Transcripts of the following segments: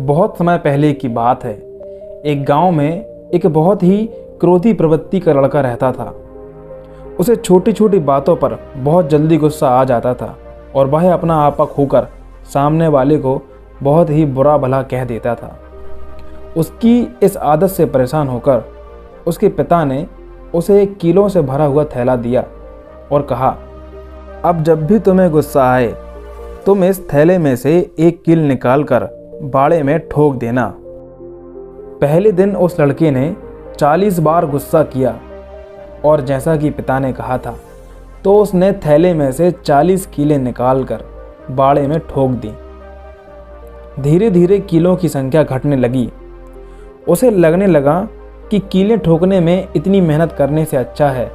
बहुत समय पहले की बात है। एक गांव में एक बहुत ही क्रोधी प्रवृत्ति का लड़का रहता था। उसे छोटी छोटी बातों पर बहुत जल्दी गुस्सा आ जाता था और वह अपना आपा खोकर सामने वाले को बहुत ही बुरा भला कह देता था। उसकी इस आदत से परेशान होकर उसके पिता ने उसे एक कीलों से भरा हुआ थैला दिया और कहा, अब जब भी तुम्हें गुस्सा आए तुम इस थैले में से एक कील निकालकर बाड़े में ठोक देना। पहले दिन उस लड़के ने 40 बार गुस्सा किया और जैसा कि पिता ने कहा था तो उसने थैले में से 40 कीलें निकालकर बाड़े में ठोक दी। धीरे धीरे कीलों की संख्या घटने लगी। उसे लगने लगा कि कीलें ठोकने में इतनी मेहनत करने से अच्छा है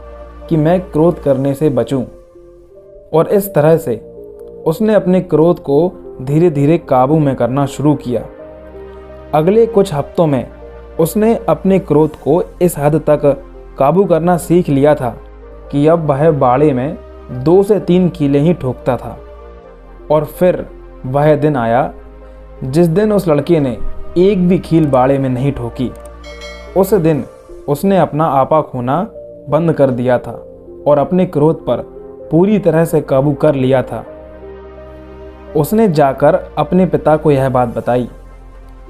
कि मैं क्रोध करने से बचूं। और इस तरह से उसने अपने क्रोध को धीरे धीरे काबू में करना शुरू किया। अगले कुछ हफ्तों में उसने अपने क्रोध को इस हद तक काबू करना सीख लिया था कि अब वह बाड़े में 2 से 3 कीलें ही ठोकता था। और फिर वह दिन आया जिस दिन उस लड़के ने एक भी कील बाड़े में नहीं ठोकी। उस दिन उसने अपना आपा खोना बंद कर दिया था और अपने क्रोध पर पूरी तरह से काबू कर लिया था। उसने जाकर अपने पिता को यह बात बताई।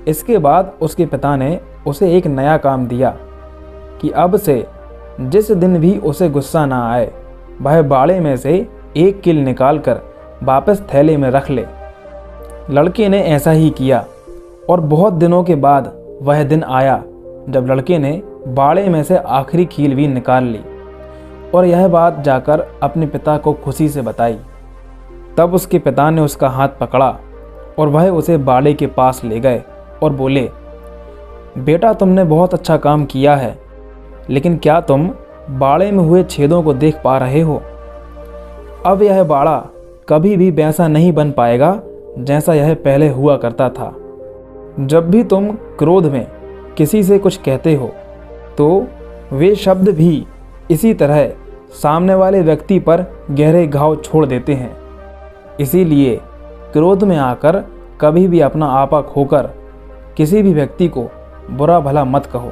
इसके बाद उसके पिता ने उसे एक नया काम दिया कि अब से जिस दिन भी उसे गुस्सा ना आए वह बाड़े में से एक कील निकालकर वापस थैले में रख ले। लड़के ने ऐसा ही किया और बहुत दिनों के बाद वह दिन आया जब लड़के ने बाड़े में से आखिरी कील भी निकाल ली और यह बात जाकर अपने पिता को खुशी से बताई। तब उसके पिता ने उसका हाथ पकड़ा और वह उसे बाड़े के पास ले गए और बोले, बेटा तुमने बहुत अच्छा काम किया है, लेकिन क्या तुम बाड़े में हुए छेदों को देख पा रहे हो? अब यह बाड़ा कभी भी वैसा नहीं बन पाएगा जैसा यह पहले हुआ करता था। जब भी तुम क्रोध में किसी से कुछ कहते हो तो वे शब्द भी इसी तरह सामने वाले व्यक्ति पर गहरे घाव छोड़ देते हैं। इसीलिए क्रोध में आकर कभी भी अपना आपा खोकर किसी भी व्यक्ति को बुरा भला मत कहो।